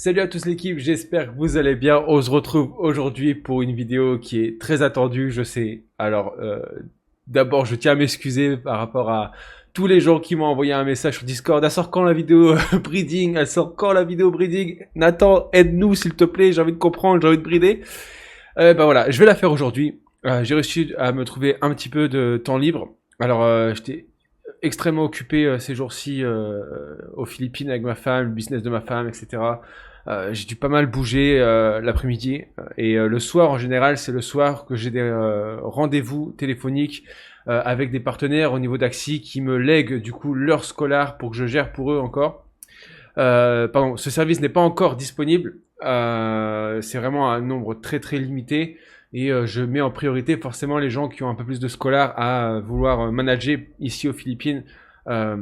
Salut à tous l'équipe, j'espère que vous allez bien. On se retrouve aujourd'hui pour une vidéo qui est très attendue, je sais. Alors, d'abord, je tiens à m'excuser par rapport à tous les gens qui m'ont envoyé un message sur Discord. Elle sort quand la vidéo breeding? Elle sort quand la vidéo breeding? Nathan, aide-nous s'il te plaît, j'ai envie de comprendre, j'ai envie de brider. Ben voilà, je vais la faire aujourd'hui. J'ai réussi à me trouver un petit peu de temps libre. Alors, j'étais extrêmement occupé ces jours-ci aux Philippines avec ma femme, le business de ma femme, etc. J'ai dû pas mal bouger l'après-midi et le soir en général c'est le soir que j'ai des rendez-vous téléphoniques avec des partenaires au niveau d'Axi qui me lèguent du coup l'heure scolaire pour que je gère pour eux encore. Pardon, ce service n'est pas encore disponible, c'est vraiment un nombre très très limité et je mets en priorité forcément les gens qui ont un peu plus de scolaire à vouloir manager ici aux Philippines euh,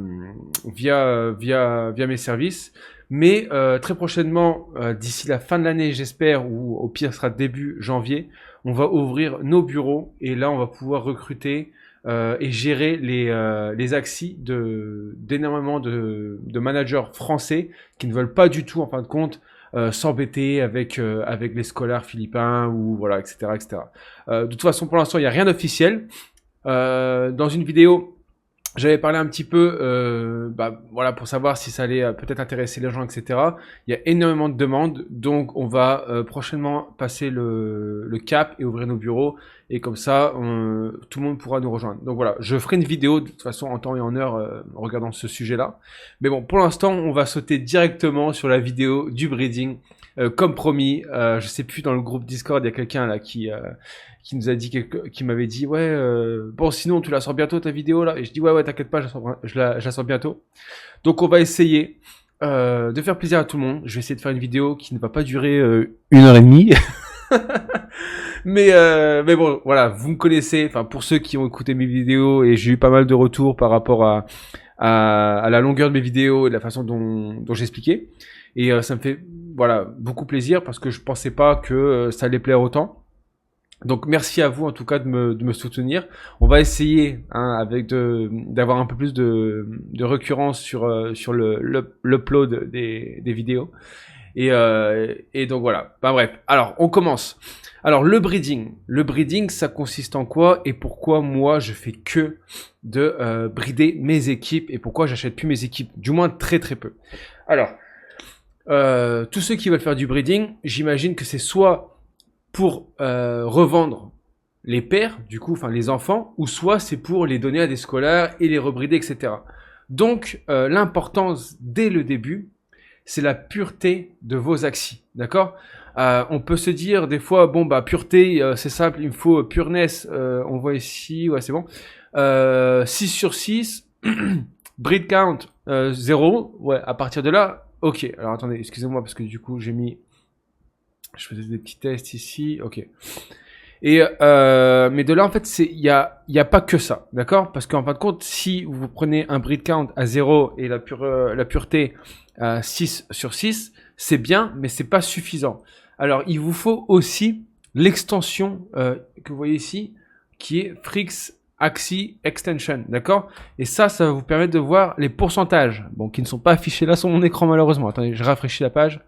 via mes services. Mais très prochainement, d'ici la fin de l'année, j'espère, ou au pire ce sera début janvier, on va ouvrir nos bureaux et là on va pouvoir recruter et gérer les axis d'énormément de managers français qui ne veulent pas du tout en fin de compte s'embêter avec les scolaires philippins ou voilà, etc., etc. De toute façon, pour l'instant, il n'y a rien d'officiel. Dans une vidéo, j'avais parlé un petit peu, voilà, pour savoir si ça allait peut-être intéresser les gens, etc. Il y a énormément de demandes, donc on va prochainement passer le cap et ouvrir nos bureaux, et comme ça, tout le monde pourra nous rejoindre. Donc voilà, je ferai une vidéo de toute façon en temps et en heure en regardant ce sujet-là. Mais bon, pour l'instant, on va sauter directement sur la vidéo du breeding. Comme promis, je sais plus, dans le groupe Discord, il y a quelqu'un là qui nous a dit qui m'avait dit ouais bon sinon tu la sors bientôt ta vidéo là, et je dis ouais t'inquiète pas, je la sors bientôt. Donc on va essayer de faire plaisir à tout le monde. Je vais essayer de faire une vidéo qui ne va pas durer 1 heure et demie. Mais bon voilà, vous me connaissez, enfin pour ceux qui ont écouté mes vidéos, et j'ai eu pas mal de retours par rapport à la longueur de mes vidéos et de la façon dont j'expliquais, et ça me fait voilà beaucoup plaisir parce que je pensais pas que ça allait plaire autant. Donc merci à vous en tout cas de me soutenir. On va essayer d'avoir un peu plus de récurrence sur l'upload des vidéos. Et donc voilà. Bah, bref. Alors on commence. Alors le breeding. Le breeding, ça consiste en quoi et pourquoi moi je fais que de breeder mes équipes, et pourquoi j'achète plus mes équipes, du moins très très peu. Alors tous ceux qui veulent faire du breeding, j'imagine que c'est soit pour revendre les pères, du coup, enfin les enfants, ou soit c'est pour les donner à des scolaires et les rebrider, etc. Donc, l'importance dès le début, c'est la pureté de vos axis, d'accord? On peut se dire des fois, bon bah pureté, c'est simple, il me faut pureness, on voit ici, ouais c'est bon, 6 sur 6, breed count 0, ouais, à partir de là, ok. Alors attendez, excusez-moi parce que du coup j'ai mis... Je faisais des petits tests ici, ok. Et mais de là en fait, il y a pas que ça, d'accord? Parce qu'en fin de compte, si vous prenez un breed count à 0 et la pureté à 6 sur 6, c'est bien, mais c'est pas suffisant. Alors il vous faut aussi l'extension que vous voyez ici, qui est Frix Axi Extension, d'accord? Et ça va vous permettre de voir les pourcentages, bon, qui ne sont pas affichés là sur mon écran malheureusement. Attendez, je rafraîchis la page.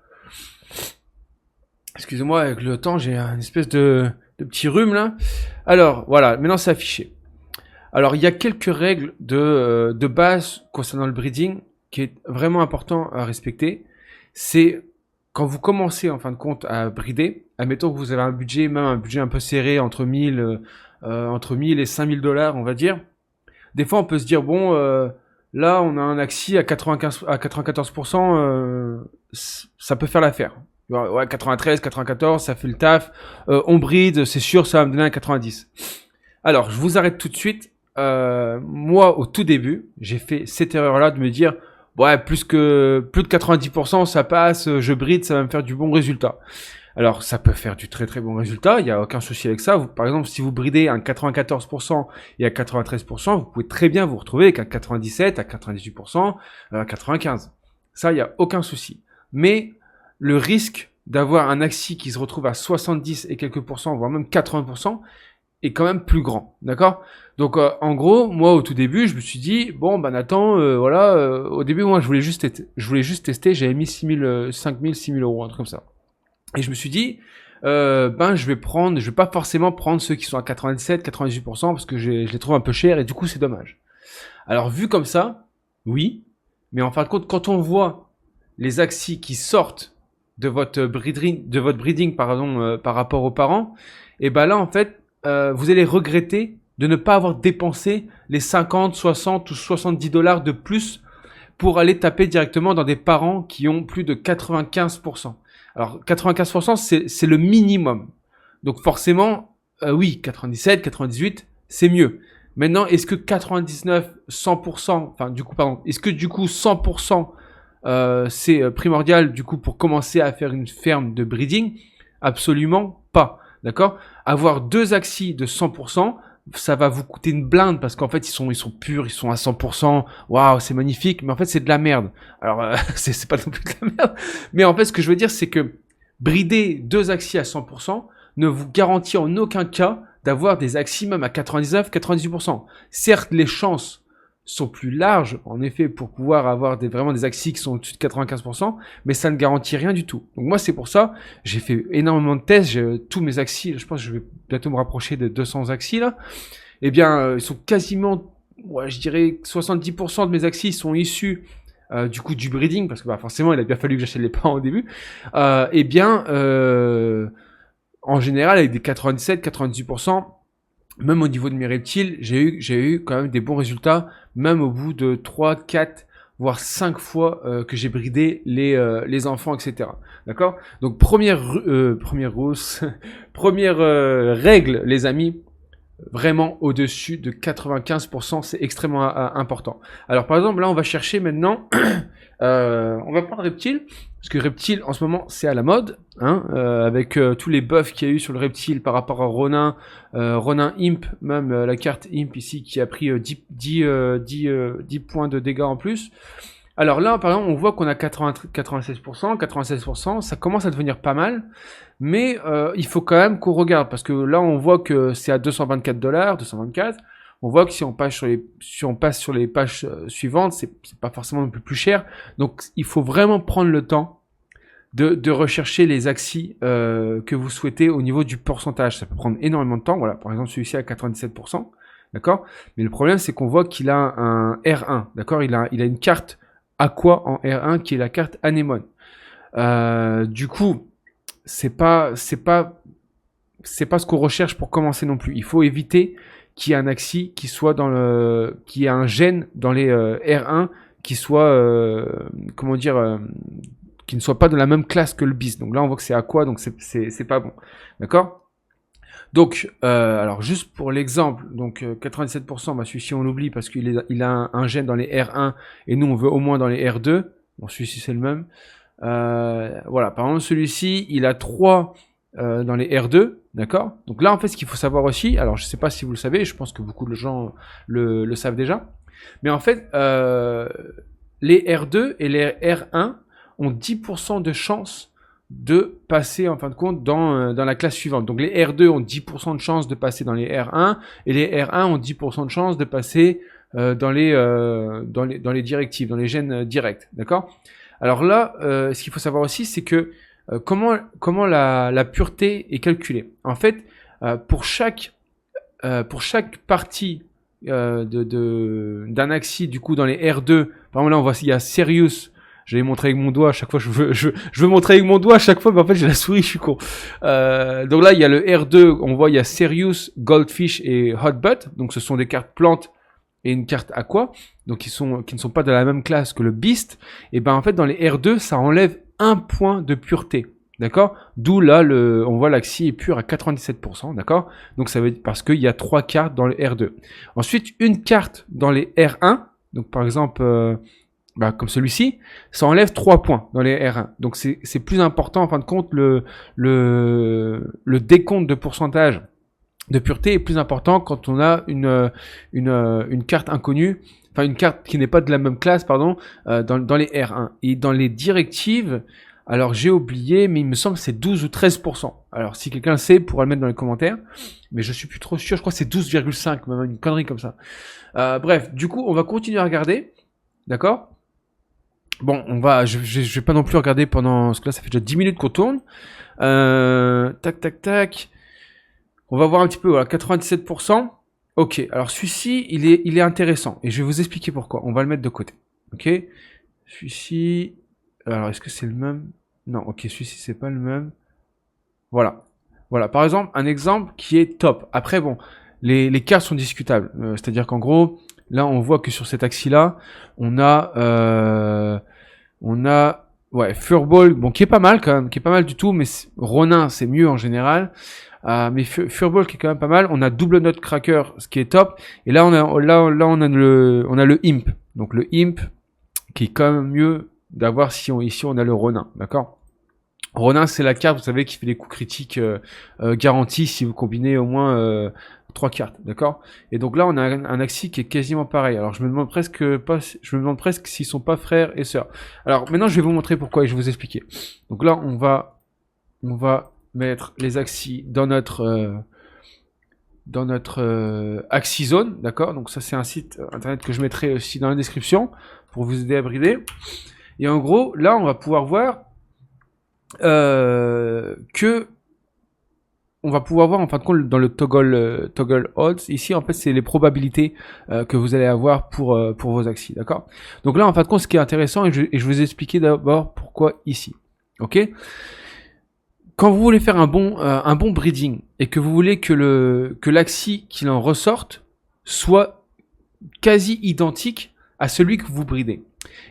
Excusez-moi, avec le temps, j'ai une espèce de petit rhume là. Alors, voilà, maintenant c'est affiché. Alors, il y a quelques règles de base concernant le breeding qui est vraiment important à respecter. C'est quand vous commencez en fin de compte à breeder, admettons que vous avez un budget, même un budget un peu serré, entre 1000 et 5000 dollars, on va dire. Des fois, on peut se dire, bon, là, on a un axi à 94%, ça peut faire l'affaire. Ouais, 93, 94, ça fait le taf. On bride, c'est sûr, ça va me donner un 90. Alors, je vous arrête tout de suite. Moi, au tout début, j'ai fait cette erreur-là de me dire, ouais, plus de 90%, ça passe, je bride, ça va me faire du bon résultat. Alors, ça peut faire du très très bon résultat, il n'y a aucun souci avec ça. Par exemple, si vous bridez un 94% et à 93%, vous pouvez très bien vous retrouver avec un 97, à 98%, à 95%. Ça, il n'y a aucun souci. Mais le risque d'avoir un axi qui se retrouve à 70 et quelques pourcents, voire même 80%, est quand même plus grand, d'accord? Donc en gros, moi au tout début, je me suis dit bon bah Nathan, voilà, au début moi je voulais juste tester, j'avais mis 6 000 euros, un truc comme ça. Et je me suis dit ben je vais pas forcément prendre ceux qui sont à 97, 98% parce que je les trouve un peu chers et du coup c'est dommage. Alors vu comme ça, oui, mais en fin de compte, quand on voit les axes qui sortent de votre breeding pardon, par rapport aux parents, et ben là en fait, vous allez regretter de ne pas avoir dépensé les 50, 60 ou 70 dollars de plus pour aller taper directement dans des parents qui ont plus de 95%. Alors 95% c'est le minimum. Donc forcément, oui, 97, 98, c'est mieux. Maintenant, est-ce que 99, 100%, enfin du coup, pardon, est-ce que du coup 100% c'est primordial du coup pour commencer à faire une ferme de breeding? Absolument pas, d'accord? Avoir deux axes de 100%, ça va vous coûter une blinde parce qu'en fait ils sont purs, ils sont à 100%. Waouh, c'est magnifique, mais en fait c'est de la merde. Alors c'est pas non plus de la merde, mais en fait ce que je veux dire c'est que brider deux axes à 100% ne vous garantit en aucun cas d'avoir des axes même à 99-98%. Certes, les chances sont plus larges, en effet, pour pouvoir avoir vraiment des axes qui sont au-dessus de 95%, mais ça ne garantit rien du tout. Donc moi, c'est pour ça, j'ai fait énormément de tests, tous mes axes, je pense que je vais bientôt me rapprocher de 200 axes là, eh bien, ils sont quasiment, ouais, je dirais 70% de mes axes sont issus du coup du breeding, parce que bah, forcément, il a bien fallu que j'achète les parents au début, eh bien, en général, avec des 97-98%, même au niveau de mes reptiles, j'ai eu quand même des bons résultats, même au bout de 3, 4, voire 5 fois que j'ai bridé les enfants, etc. D'accord? Donc première rousse, première règle, les amis, vraiment au-dessus de 95%, c'est extrêmement important. Alors par exemple, là, on va chercher maintenant, on va prendre Reptile, parce que Reptile, en ce moment, c'est à la mode, hein, avec tous les buffs qu'il y a eu sur le Reptile par rapport à Ronin, Ronin Imp, même la carte Imp ici, qui a pris 10 points de dégâts en plus. Alors là, par exemple, on voit qu'on a 96%, 96%, ça commence à devenir pas mal, mais il faut quand même qu'on regarde, parce que là, on voit que c'est à 224 dollars, 224. On voit que si on passe sur les pages suivantes, c'est pas forcément un peu plus cher. Donc, il faut vraiment prendre le temps de rechercher les axes que vous souhaitez au niveau du pourcentage. Ça peut prendre énormément de temps. Voilà, par exemple, celui-ci à 97%. D'accord? Mais le problème, c'est qu'on voit qu'il a un R1. D'accord? Il a une carte Aqua en R1 qui est la carte Anémone. Du coup, c'est pas ce qu'on recherche pour commencer non plus. Il faut éviter qu'il y ait un axi qui soit qui ait un gène dans les R1 qui soit qui ne soit pas de la même classe que le bis. Donc là on voit que c'est Aqua, donc c'est pas bon. D'accord? Donc alors juste pour l'exemple, donc 97%, bah celui-ci on l'oublie parce qu'il a un gène dans les R1 et nous on veut au moins dans les R2. Bon celui-ci c'est le même. Voilà, par exemple celui-ci il a 3 dans les R2, d'accord? Donc là en fait ce qu'il faut savoir aussi, alors je sais pas si vous le savez, je pense que beaucoup de gens le savent déjà, mais en fait les R2 et les R1 ont 10% de chance de passer en fin de compte dans la classe suivante. Donc les R2 ont 10% de chance de passer dans les R1 et les R1 ont 10% de chance de passer dans les directives, dans les gènes directs, d'accord? Alors là, ce qu'il faut savoir aussi, c'est que comment la pureté est calculée. En fait, pour chaque partie d'un axis, du coup, dans les R2, par exemple là, on voit il y a Sirius. Je vais montrer avec mon doigt à chaque fois. Je veux montrer avec mon doigt à chaque fois, mais en fait j'ai la souris, je suis con. Donc là, il y a le R2. On voit il y a Sirius, Goldfish et Hotbutt. Donc ce sont des cartes plantes et une carte aqua, donc qui ne sont pas de la même classe que le Beast. Et ben en fait dans les R2 ça enlève 1 point de pureté, d'accord? D'où là on voit l'axi est pur à 97%, d'accord? Donc ça veut dire parce qu'il y a 3 cartes dans le R2. Ensuite une carte dans les R1, donc par exemple comme celui-ci, ça enlève 3 points dans les R1. Donc c'est plus important en fin de compte le décompte de pourcentage de pureté est plus important quand on a une carte inconnue, enfin une carte qui n'est pas de la même classe, pardon, dans les R1. Et dans les directives, Alors j'ai oublié, mais il me semble que c'est 12 ou 13%. Alors si quelqu'un le sait, pourra le mettre dans les commentaires. Mais je suis plus trop sûr, je crois que c'est 12,5, même une connerie comme ça. Bref, du coup, on va continuer à regarder. D'accord? Bon, je vais pas non plus regarder pendant... Parce que là, ça fait déjà 10 minutes qu'on tourne. Tac, tac, tac. On va voir un petit peu, voilà, 97%. Ok, alors celui-ci, il est intéressant. Et je vais vous expliquer pourquoi. On va le mettre de côté. Ok? Celui-ci... Alors, est-ce que c'est le même? Non, ok, celui-ci, c'est pas le même. Voilà. Voilà, par exemple, un exemple qui est top. Après, bon, les cartes sont discutables. C'est-à-dire qu'en gros, là, on voit que sur cet axis-là, on a... ouais, Furball, bon, qui est pas mal quand même, qui est pas mal du tout, mais Ronin, c'est mieux en général. Mais Furball qui est quand même pas mal. On a double note cracker, ce qui est top. Et là, on a le Imp. Donc le Imp, qui est quand même mieux d'avoir si ici on a le Ronin, d'accord? Ronin, c'est la carte, vous savez, qui fait des coups critiques garantis si vous combinez au moins 3 cartes, d'accord? Et donc là, on a un axis qui est quasiment pareil. Alors, je me demande presque s'ils sont pas frères et sœurs. Alors, maintenant, je vais vous montrer pourquoi et je vais vous expliquer. Donc là, on va mettre les axis dans notre axis zone, d'accord? Donc ça, c'est un site internet que je mettrai aussi dans la description pour vous aider à brider. Et en gros, là, on va pouvoir voir que on va pouvoir voir en fin de compte dans le toggle odds. Ici, en fait, c'est les probabilités que vous allez avoir pour vos axis, d'accord? Donc là, en fin de compte, ce qui est intéressant, et je vais vous expliquer d'abord pourquoi ici, ok? Quand vous voulez faire un bon breeding et que vous voulez que l'axis qu'il en ressorte soit quasi identique à celui que vous bridez,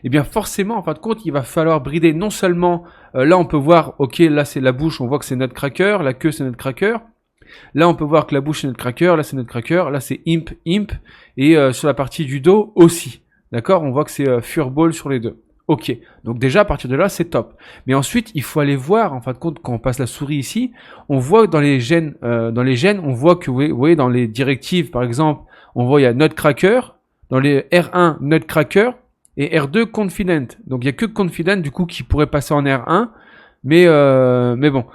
et bien forcément, en fin de compte, il va falloir brider non seulement, là on peut voir, ok, là c'est la bouche, on voit que c'est notre cracker, la queue c'est notre cracker, là on peut voir que la bouche c'est notre cracker, là c'est notre cracker, là c'est imp, et sur la partie du dos aussi, d'accord, on voit que c'est furball sur les deux. Ok, donc déjà à partir de là c'est top. Mais ensuite il faut aller voir, en fin de compte, quand on passe la souris ici, on voit dans les gènes, on voit que vous voyez dans les directives par exemple, on voit il y a Nutcracker, dans les R1 Nutcracker et R2 Confident. Donc il y a que Confident du coup qui pourrait passer en R1, mais bon,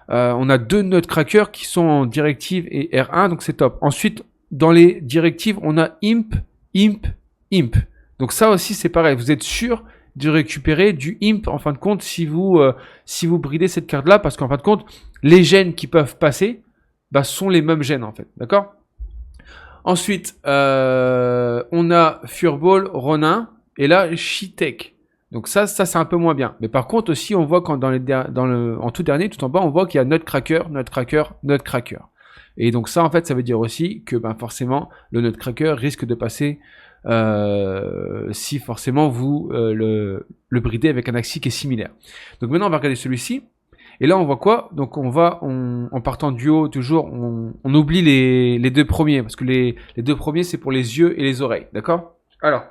on a deux Nutcracker qui sont en directive et R1, donc c'est top. Ensuite dans les directives on a Imp. Donc ça aussi c'est pareil, vous êtes sûr de récupérer du Imp en fin de compte si vous bridez cette carte là, parce qu'en fin de compte les gènes qui peuvent passer sont les mêmes gènes en fait, d'accord? Ensuite on a Furball, Ronin et là Shitek. Donc ça c'est un peu moins bien, mais par contre aussi on voit quand en tout dernier, tout en bas, on voit qu'il y a Nutcracker, et donc ça en fait ça veut dire aussi que forcément le Nutcracker risque de passer si forcément vous le bridez avec un axis qui est similaire. Donc maintenant on va regarder celui-ci, et là on voit quoi? Donc en partant du haut toujours, on oublie les deux premiers, parce que les deux premiers c'est pour les yeux et les oreilles, d'accord? Alors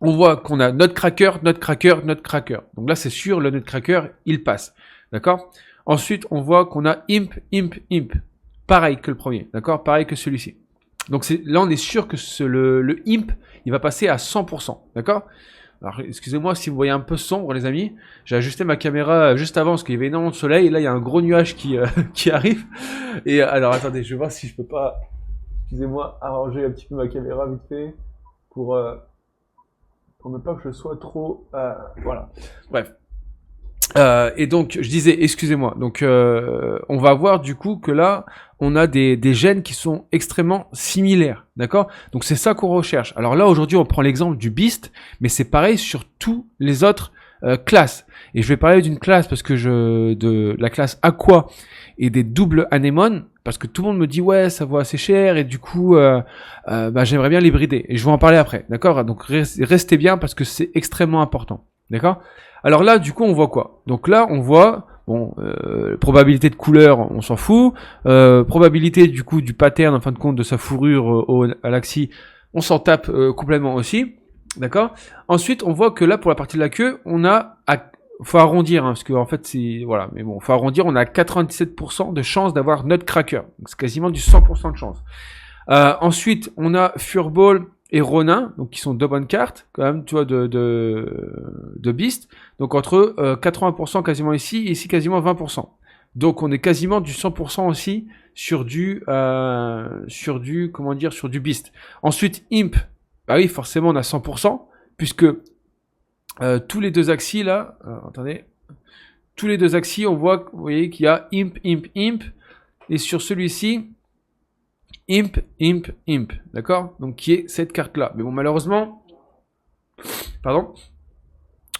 on voit qu'on a Nutcracker. Donc là c'est sûr, le Nutcracker il passe, d'accord? Ensuite on voit qu'on a Imp, pareil que le premier, d'accord? Pareil que celui-ci. Donc là on est sûr que le Imp il va passer à 100%, d'accord? Alors excusez-moi si vous voyez un peu sombre les amis, j'ai ajusté ma caméra juste avant parce qu'il y avait énormément de soleil, et là il y a un gros nuage qui arrive, et alors attendez, je vais voir si je peux pas, excusez-moi, arranger un petit peu ma caméra vite fait pour ne pas que je sois trop... voilà, bref. Et donc je disais, excusez-moi, donc on va voir du coup que là on a des gènes qui sont extrêmement similaires, d'accord? Donc c'est ça qu'on recherche. Alors là aujourd'hui on prend l'exemple du Beast, mais c'est pareil sur tous les autres classes. Et je vais parler d'une classe parce que de la classe Aqua et des doubles anémones, parce que tout le monde me dit ouais ça vaut assez cher et du coup j'aimerais bien les brider, et je vais en parler après, d'accord? Donc restez bien parce que c'est extrêmement important, d'accord? Alors là du coup on voit quoi? Donc là on voit probabilité de couleur on s'en fout, probabilité du coup du pattern en fin de compte de sa fourrure à l'axis on s'en tape complètement aussi, d'accord? Ensuite on voit que là pour la partie de la queue on a faut arrondir, parce que en fait c'est voilà, mais bon, faut arrondir, on a 97% de chance d'avoir Nutcracker, donc c'est quasiment du 100% de chance. Ensuite on a Furball et Ronin, donc qui sont deux bonnes cartes, quand même, tu vois, de Beast. Donc entre 80% quasiment ici, et ici quasiment 20%. Donc on est quasiment du 100% aussi sur du, comment dire, sur du Beast. Ensuite, Imp, bah oui, forcément on a 100%, puisque tous les deux axes là, attendez, tous les deux axes, on voit, vous voyez qu'il y a Imp, Imp, Imp, et sur celui-ci, Imp, Imp, Imp, d'accord? Donc qui est cette carte-là. Mais bon, malheureusement, pardon,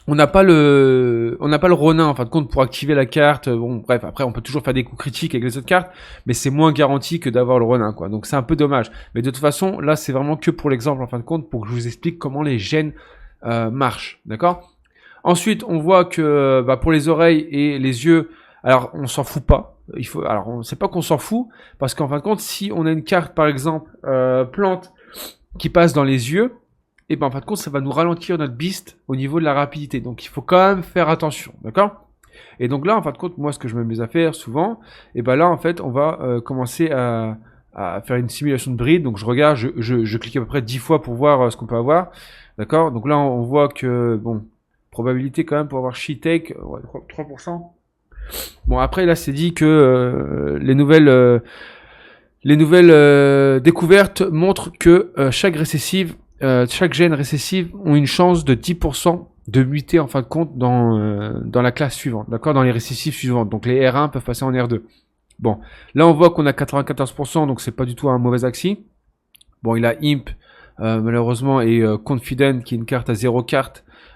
on n'a pas le Ronin en fin de compte pour activer la carte. Bon, bref, après on peut toujours faire des coups critiques avec les autres cartes, mais c'est moins garanti que d'avoir le Ronin, quoi. Donc c'est un peu dommage. Mais de toute façon, là c'est vraiment que pour l'exemple en fin de compte, pour que je vous explique comment les gènes marchent, d'accord? Ensuite, on voit que pour les oreilles et les yeux, alors on s'en fout pas. Alors on sait pas qu'on s'en fout, parce qu'en fin de compte, si on a une carte par exemple plante qui passe dans les yeux, et ben en fin de compte ça va nous ralentir notre beast au niveau de la rapidité, donc il faut quand même faire attention, d'accord? Et donc là en fin de compte, moi ce que je m'amuse à faire souvent, et ben là en fait on va commencer à faire une simulation de bride. Donc je regarde, je clique à peu près 10 fois pour voir ce qu'on peut avoir, d'accord? Donc là on voit que bon, probabilité quand même pour avoir She-Take, ouais, 3%. Bon après là c'est dit que les nouvelles découvertes montrent que chaque gène récessive ont une chance de 10% de muter en fin de compte dans la classe suivante, d'accord, dans les récessifs suivantes. Donc les R1 peuvent passer en R2. Bon, là on voit qu'on a 94%, donc c'est pas du tout un mauvais axi. Bon, il a Imp malheureusement et Confident qui est une carte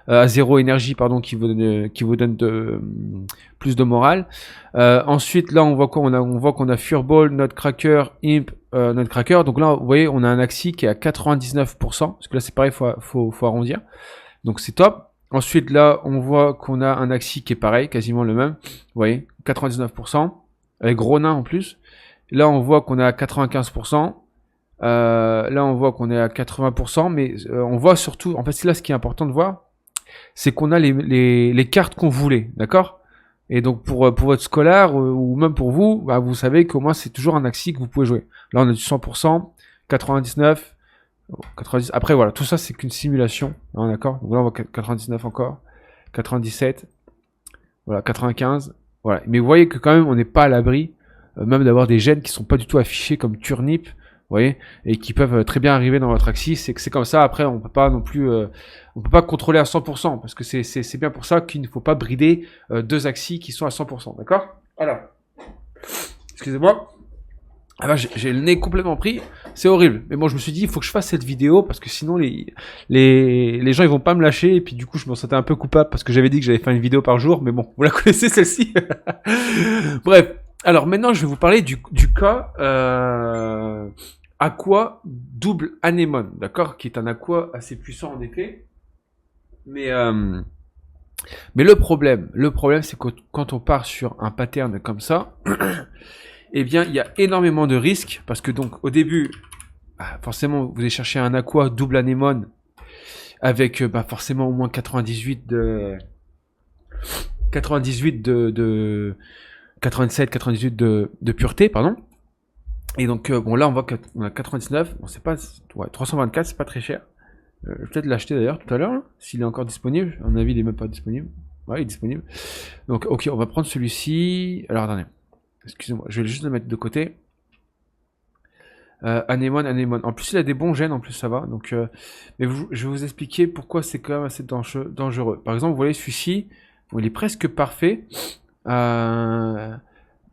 à 0 énergie, pardon, qui vous donne plus de morale. Ensuite, là, on voit quoi? On voit qu'on a Furball, Nutcracker, Imp, Nutcracker. Donc là, vous voyez, on a un axi qui est à 99%, parce que là, c'est pareil, faut arrondir. Donc c'est top. Ensuite, là, on voit qu'on a un axi qui est pareil, quasiment le même. Vous voyez, 99%, avec Ronin en plus. Là, on voit qu'on est à 95%. Là, on voit qu'on est à 80%, mais on voit surtout, en fait, c'est là ce qui est important de voir, c'est qu'on a les cartes qu'on voulait, d'accord? Et donc pour votre scolaire ou même pour vous, vous savez qu'au moins c'est toujours un axi que vous pouvez jouer. Là on a du 100%, 99, 90. Après voilà, tout ça c'est qu'une simulation, hein, d'accord? Donc là on voit 99 encore, 97, voilà 95, voilà. Mais vous voyez que quand même on n'est pas à l'abri, même d'avoir des gènes qui sont pas du tout affichés comme Turnip. Vous voyez, et qui peuvent très bien arriver dans votre axis. C'est que c'est comme ça. Après, on peut pas non plus, on peut pas contrôler à 100%, parce que c'est bien pour ça qu'il ne faut pas brider deux axis qui sont à 100%. D'accord? Alors, excusez-moi. Ah bah, j'ai le nez complètement pris. C'est horrible. Mais bon, je me suis dit, il faut que je fasse cette vidéo, parce que sinon les gens ils vont pas me lâcher. Et puis du coup, je me sentais un peu coupable parce que j'avais dit que j'allais faire une vidéo par jour. Mais bon, vous la connaissez celle-ci. Bref. Alors maintenant, je vais vous parler du cas. Aqua double anémone, d'accord, qui est un aqua assez puissant en effet, mais le problème c'est que quand on part sur un pattern comme ça, eh bien il y a énormément de risques, parce que donc au début, forcément vous allez chercher un aqua double anémone avec forcément au moins 97, 98 de pureté, pardon. Et donc, bon, là, on voit qu'on a 99. Bon, c'est pas... Ouais, 324, c'est pas très cher. Je vais peut-être l'acheter d'ailleurs tout à l'heure, hein, s'il est encore disponible. À mon avis, il est même pas disponible. Ouais, il est disponible. Donc, ok, on va prendre celui-ci. Alors, attendez. Excusez-moi, je vais juste le mettre de côté. Anémone. En plus, il a des bons gènes, en plus, ça va. Donc, mais je vais vous expliquer pourquoi c'est quand même assez dangereux. Par exemple, vous voyez, celui-ci, bon, il est presque parfait.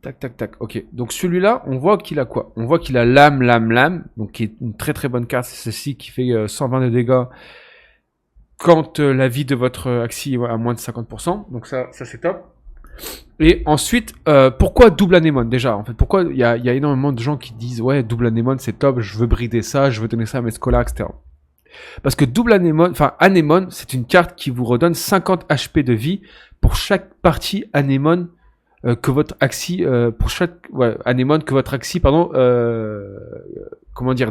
Tac. Ok. Donc celui-là, on voit qu'il a quoi? On voit qu'il a lame. Donc qui est une très très bonne carte. C'est celle-ci qui fait 120 de dégâts quand la vie de votre axi est à moins de 50%. Donc ça c'est top. Et ensuite, pourquoi double anémone déjà? En fait, pourquoi il y a énormément de gens qui disent ouais, double anémone c'est top, je veux brider ça, je veux donner ça à mes scolaires, etc. Parce que double anémone, anémone, c'est une carte qui vous redonne 50 HP de vie pour chaque partie anémone que votre axi, pour chaque anémone que votre axi,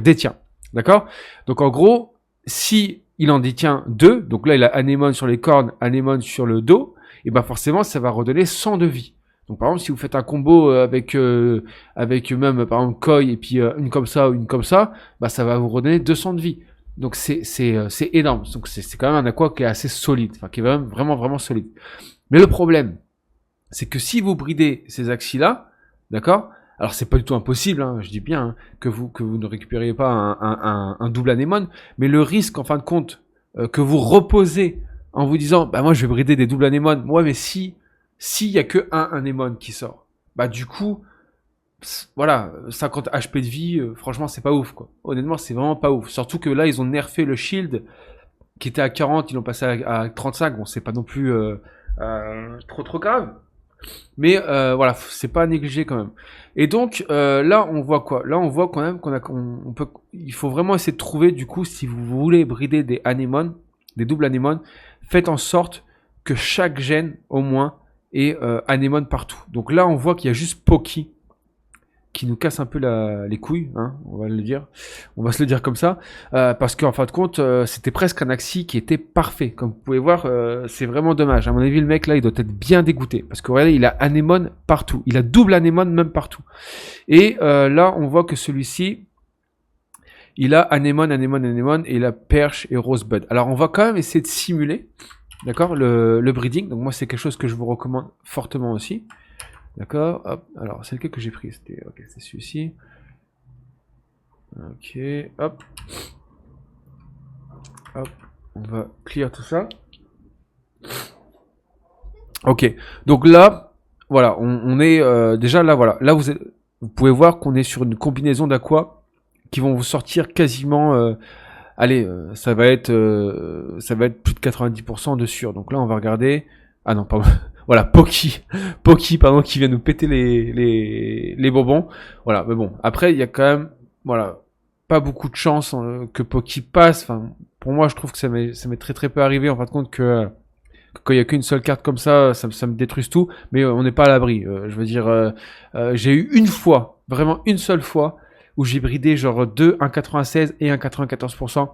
détient. D'accord? Donc en gros, si il en détient 2, donc là il a anémone sur les cornes, anémone sur le dos, et ben forcément ça va redonner 100 de vie. Donc par exemple si vous faites un combo avec même par exemple Koi et puis une comme ça ou une comme ça, ça va vous redonner 200 de vie. Donc c'est énorme. Donc c'est quand même un aqua qui est assez solide, enfin qui est vraiment solide. Mais le problème, c'est que si vous bridez ces axes-là, d'accord? Alors c'est pas du tout impossible, hein, je dis bien hein, que vous ne récupériez pas un double anémone, mais le risque en fin de compte que vous reposez en vous disant bah moi je vais brider des doubles anémones, ouais mais s'il y a que un anémone qui sort, bah du coup voilà 50 HP de vie, franchement c'est pas ouf quoi. Honnêtement c'est vraiment pas ouf, surtout que là ils ont nerfé le shield qui était à 40, ils l'ont passé à 35, bon c'est pas non plus trop grave. Mais voilà, c'est pas à négliger quand même. Et donc là, on voit quoi? Là, on voit quand même on peut, il faut vraiment essayer de trouver du coup si vous voulez brider des anémones, des doubles anémones, faites en sorte que chaque gène au moins ait anémone partout. Donc là, on voit qu'il y a juste Poki qui nous casse un peu les couilles, hein, on va le dire, on va se le dire comme ça, parce qu'en fin de compte, c'était presque un axi qui était parfait. Comme vous pouvez voir, c'est vraiment dommage. À mon avis, le mec là, il doit être bien dégoûté, parce que regardez, il a anémone partout, il a double anémone même partout. Et là, on voit que celui-ci, il a anémone, et il a perche et rosebud. Alors, on va quand même essayer de simuler, d'accord, le breeding. Donc moi, c'est quelque chose que je vous recommande fortement aussi. D'accord, hop, alors c'est lequel que j'ai pris? C'était ok, c'est celui-ci. Ok, hop. Hop, on va clear tout ça. Ok, donc là, voilà, on est déjà là, voilà. Là, vous pouvez voir qu'on est sur une combinaison d'aqua qui vont vous sortir quasiment. Allez, ça va être plus de 90% de sûr. Donc là, on va regarder. Ah non, pardon. Voilà, Poki, pardon, qui vient nous péter les bonbons. Voilà, mais bon, après, il y a quand même, voilà, pas beaucoup de chance que Poki passe. Enfin, pour moi, je trouve que ça m'est très peu arrivé, en fin de compte, que quand il y a qu'une seule carte comme ça me détruise tout. Mais on n'est pas à l'abri. Je veux dire, j'ai eu une fois, vraiment une seule fois, où j'ai bridé genre 1,96 et 1,94%.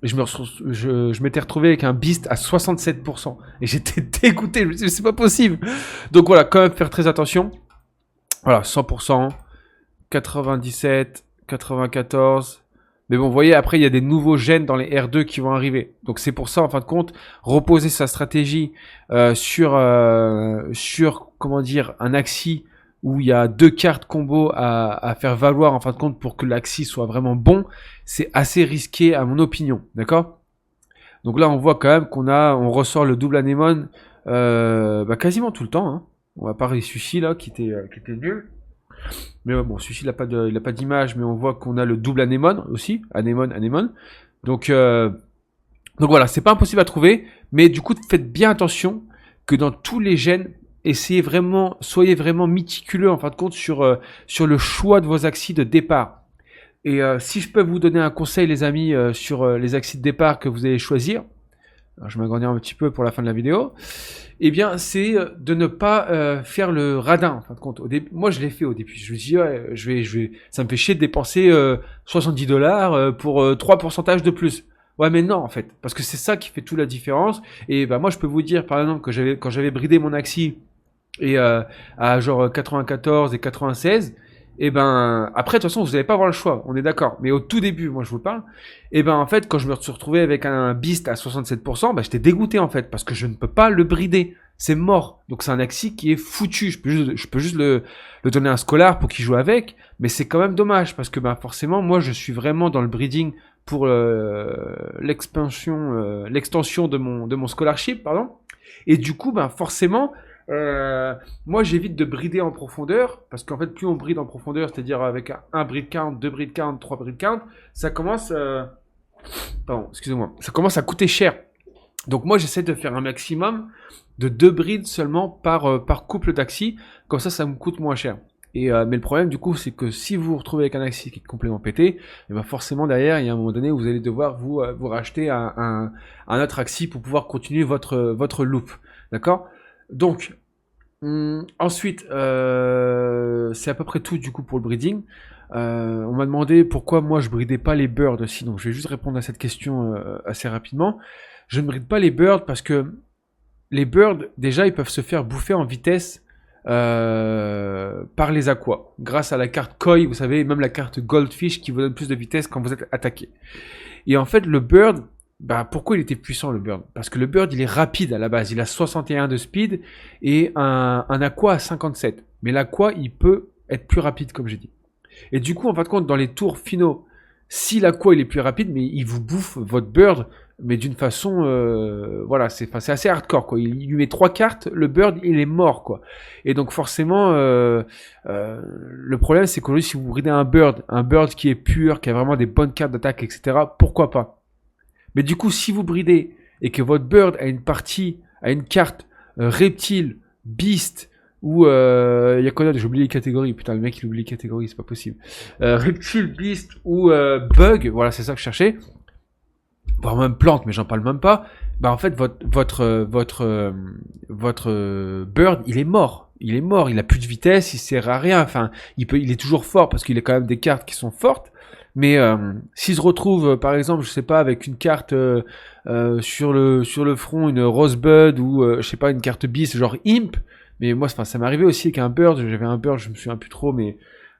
Et je m'étais retrouvé avec un beast à 67%. Et j'étais dégoûté. Je me suis dit, c'est pas possible. Donc voilà, quand même faire très attention. Voilà, 100%, 97, 94. Mais bon, vous voyez, après, il y a des nouveaux gènes dans les R2 qui vont arriver. Donc c'est pour ça, en fin de compte, reposer sa stratégie sur, comment dire, un axi où il y a 2 cartes combo à faire valoir en fin de compte pour que l'axis soit vraiment bon, c'est assez risqué à mon opinion, d'accord? Donc là on voit quand même on ressort le double anémone quasiment tout le temps, hein. On va parler celui-ci là qui était nul. Mais bon, celui-ci il a pas d'image, mais on voit qu'on a le double anémone aussi, anémone. Donc voilà, c'est pas impossible à trouver, mais du coup faites bien attention que dans tous les gènes soyez vraiment méticuleux en fin de compte sur le choix de vos axes de départ. Et si je peux vous donner un conseil les amis sur les axes de départ que vous allez choisir, alors je m'agrandis un petit peu pour la fin de la vidéo, eh bien c'est de ne pas faire le radin en fin de compte. Moi je l'ai fait au début, je me dis ouais, ça me fait chier de dépenser $70 pour 3% de plus. Ouais mais non en fait, parce que c'est ça qui fait toute la différence. Et bah moi je peux vous dire par exemple que quand j'avais bridé mon axi et à genre 94 et 96, et ben après de toute façon vous n'allez pas avoir le choix, on est d'accord. Mais au tout début, moi je vous parle, et ben en fait quand je me suis retrouvé avec un beast à 67%, bah j'étais dégoûté en fait parce que je ne peux pas le brider, c'est mort. Donc c'est un axi qui est foutu. Je peux juste le donner à un scolar pour qu'il joue avec, mais c'est quand même dommage parce que ben forcément moi je suis vraiment dans le breeding pour l'extension de mon scholarship, pardon. Et du coup ben forcément moi j'évite de brider en profondeur parce qu'en fait plus on bride en profondeur, c'est-à-dire avec un breed count, 2 breed count, 3 breed count, ça commence pardon, excusez-moi, ça commence à coûter cher. Donc moi j'essaie de faire un maximum de 2 brides seulement par couple d'axis, comme ça me coûte moins cher. Et mais le problème du coup c'est que si vous vous retrouvez avec un axis qui est complètement pété, et ben forcément derrière il y a un moment donné où vous allez devoir vous racheter un autre axis pour pouvoir continuer votre loop, d'accord? Donc ensuite, c'est à peu près tout du coup pour le breeding. On m'a demandé pourquoi moi je bridais pas les birds aussi, donc je vais juste répondre à cette question assez rapidement. Je ne bride pas les birds parce que les birds, déjà, ils peuvent se faire bouffer en vitesse par les aquas, grâce à la carte Koi, vous savez, même la carte Goldfish qui vous donne plus de vitesse quand vous êtes attaqué. Et en fait, le Bird, bah, pourquoi il était puissant le Bird? Parce que le Bird, il est rapide à la base. Il a 61 de speed et un Aqua à 57. Mais l'Aqua, il peut être plus rapide, comme j'ai dit. Et du coup, en fin de compte, dans les tours finaux, si l'Aqua, il est plus rapide, mais il vous bouffe votre Bird, mais d'une façon, voilà, c'est assez hardcore, quoi. Il lui met 3 cartes, le Bird, il est mort, quoi. Et donc, forcément, le problème, c'est qu'aujourd'hui, si vous bridez un Bird qui est pur, qui a vraiment des bonnes cartes d'attaque, etc., pourquoi pas? Mais du coup, si vous bridez et que votre Bird a une partie, a une carte reptile, beast, ou il y a quoi d'autre? J'ai oublié les catégories. Putain, le mec il oublie les catégories, c'est pas possible. Reptile, beast ou bug, voilà, c'est ça que je cherchais. Voire même plante, mais j'en parle même pas. Bah en fait, votre Bird, il est mort. Il est mort. Il a plus de vitesse, il sert à rien. Enfin, il est toujours fort parce qu'il a quand même des cartes qui sont fortes. Mais s'il se retrouve, par exemple, je sais pas, avec une carte sur le front, une Rosebud ou je sais pas, une carte Beast genre Imp. Mais moi, ça m'est arrivé aussi avec un Bird. J'avais un Bird, je me souviens plus trop, mais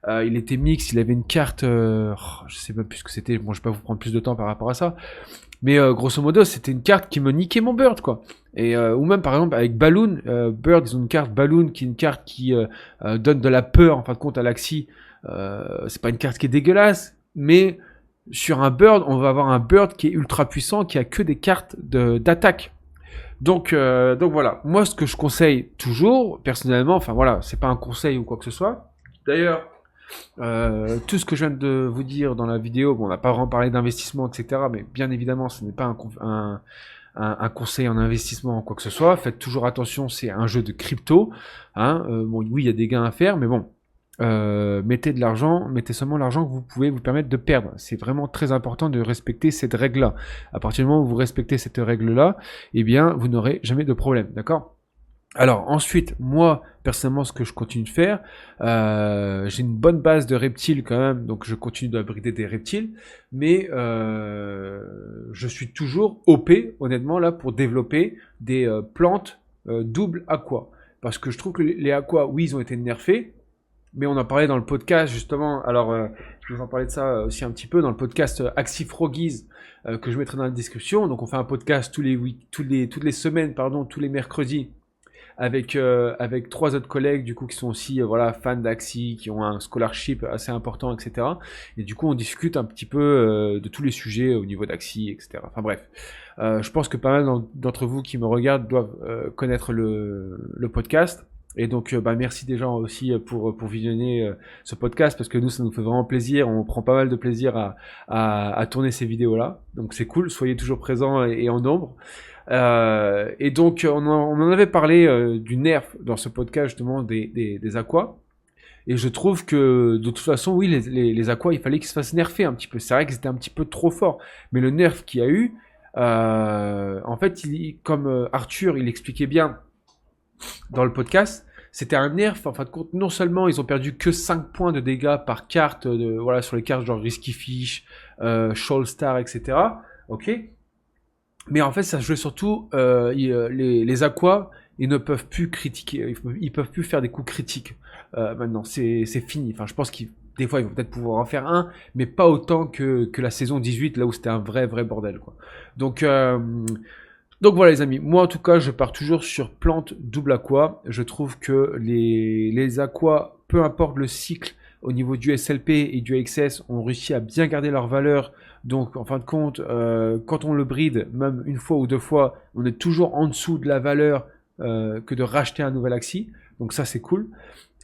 il était mix. Il avait une carte, je sais pas plus ce que c'était. Bon, je vais pas vous prendre plus de temps par rapport à ça. Mais grosso modo, c'était une carte qui me niquait mon Bird, quoi. Et ou même par exemple avec Balloon, Bird, ils ont une carte Balloon qui est une carte qui donne de la peur en fin de compte à l'Axi. C'est pas une carte qui est dégueulasse, mais sur un Bird, on va avoir un Bird qui est ultra puissant, qui a que des cartes d'attaque. Donc voilà. Moi, ce que je conseille toujours, personnellement, enfin voilà, c'est pas un conseil ou quoi que ce soit. D'ailleurs, tout ce que je viens de vous dire dans la vidéo, bon, on n'a pas vraiment parlé d'investissement, etc. Mais bien évidemment, ce n'est pas un conseil en investissement ou quoi que ce soit. Faites toujours attention, c'est un jeu de crypto. Hein. Bon, oui, il y a des gains à faire, mais bon, mettez de l'argent, mettez seulement l'argent que vous pouvez vous permettre de perdre. C'est vraiment très important de respecter cette règle-là. À partir du moment où vous respectez cette règle-là, eh bien, vous n'aurez jamais de problème, d'accord ? Alors ensuite, moi personnellement, ce que je continue de faire, j'ai une bonne base de reptiles quand même, donc je continue d'abrider des reptiles, mais je suis toujours OP, honnêtement là, pour développer des plantes double aqua, parce que je trouve que les aqua, oui, ils ont été nerfés, mais on en parlait dans le podcast justement. Alors, je vais vous en parler de ça aussi un petit peu dans le podcast Axie Froggies que je mettrai dans la description. Donc, on fait un podcast toutes les semaines, pardon, tous les mercredis avec 3 autres collègues du coup qui sont aussi voilà fans d'Axie, qui ont un scholarship assez important, etc. Et du coup on discute un petit peu de tous les sujets au niveau d'Axie, etc. Enfin bref, je pense que pas mal d'entre vous qui me regardent doivent connaître le podcast. Et donc bah, merci des gens aussi pour visionner ce podcast, parce que nous ça nous fait vraiment plaisir, on prend pas mal de plaisir à tourner ces vidéos là, donc c'est cool, soyez toujours présents et en nombre. Et donc on en avait parlé du nerf dans ce podcast justement des aquas. Et je trouve que de toute façon, oui, les aquas, il fallait qu'ils se fassent nerfer un petit peu. C'est vrai que c'était un petit peu trop fort. Mais le nerf qu'il y a eu, en fait, comme Arthur, il expliquait bien dans le podcast, c'était un nerf. En fin de compte, non seulement ils ont perdu que 5 points de dégâts par carte, voilà, sur les cartes genre Risky Fish, Shoal Star, etc. Ok. Mais en fait, ça se joue surtout, les aquas, ils ne peuvent plus critiquer, ils peuvent plus faire des coups critiques. Maintenant, c'est fini. Enfin, je pense qu'ils, des fois, ils vont peut-être pouvoir en faire un, mais pas autant que la saison 18, là où c'était un vrai bordel, quoi. Donc voilà les amis, moi en tout cas je pars toujours sur plante double aqua. Je trouve que les aquas, peu importe le cycle, au niveau du SLP et du XS, ont réussi à bien garder leur valeur. Donc en fin de compte, quand on le bride, même une fois ou 2 fois, on est toujours en dessous de la valeur que de racheter un nouvel Axie. Donc ça c'est cool.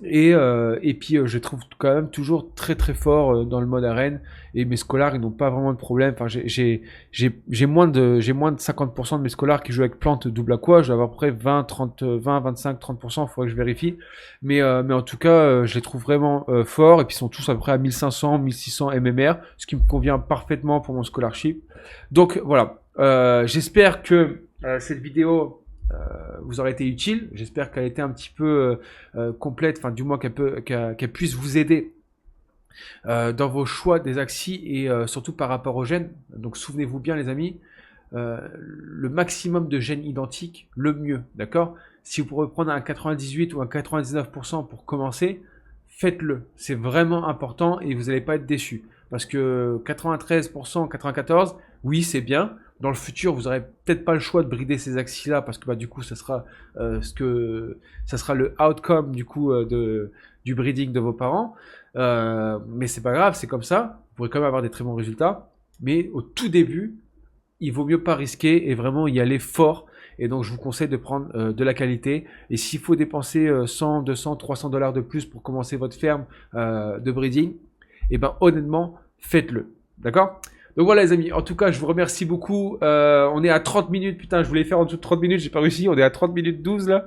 Et puis je trouve quand même toujours très fort dans le mode arène, et mes scholars ils n'ont pas vraiment de problème. Enfin j'ai moins de 50% de mes scholars qui jouent avec plante double aqua. Je vais avoir à peu près 25 30%, il faudrait que je vérifie, mais en tout cas je les trouve vraiment forts, et puis ils sont tous à peu près à 1500 1600 MMR, ce qui me convient parfaitement pour mon scholarship. Donc voilà, j'espère que cette vidéo vous aurez été utile. J'espère qu'elle a été un petit peu complète, enfin du moins qu'elle puisse vous aider dans vos choix des Axies, et surtout par rapport aux gènes. Donc souvenez-vous bien les amis, le maximum de gènes identiques, le mieux, d'accord? Si vous pouvez prendre un 98 ou un 99% pour commencer, faites-le. C'est vraiment important et vous n'allez pas être déçus. parce que 93%, 94%, oui, c'est bien. Dans le futur, vous aurez peut-être pas le choix de brider ces axes-là, parce que bah, du coup, ça sera ça sera le outcome du coup du breeding de vos parents. Mais c'est pas grave, c'est comme ça. Vous pourrez quand même avoir des très bons résultats. Mais au tout début, il vaut mieux pas risquer et vraiment y aller fort. Et donc, je vous conseille de prendre de la qualité. Et s'il faut dépenser 100, 200, 300 dollars de plus pour commencer votre ferme de breeding, et ben honnêtement, faites-le. D'accord? Donc voilà les amis, en tout cas je vous remercie beaucoup. On est à 30 minutes, putain je voulais faire en dessous de 30 minutes, j'ai pas réussi, on est à 30 minutes 12 là.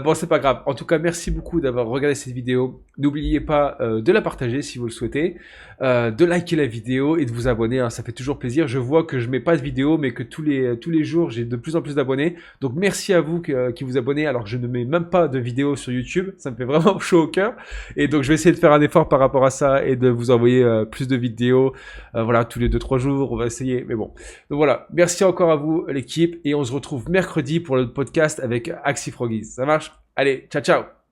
Bon c'est pas grave, en tout cas merci beaucoup d'avoir regardé cette vidéo. N'oubliez pas de la partager si vous le souhaitez, de liker la vidéo et de vous abonner, hein, ça fait toujours plaisir. Je vois que je mets pas de vidéo mais que tous les jours j'ai de plus en plus d'abonnés. Donc merci à vous qui vous abonnez alors que je ne mets même pas de vidéo sur YouTube, ça me fait vraiment chaud au cœur. Et donc je vais essayer de faire un effort par rapport à ça et de vous envoyer plus de vidéos. Voilà, tous les 2-3 jours, on va essayer, mais bon. Donc voilà, merci encore à vous l'équipe et on se retrouve mercredi pour le podcast avec Axie Froggies. Ça marche? Allez, ciao ciao!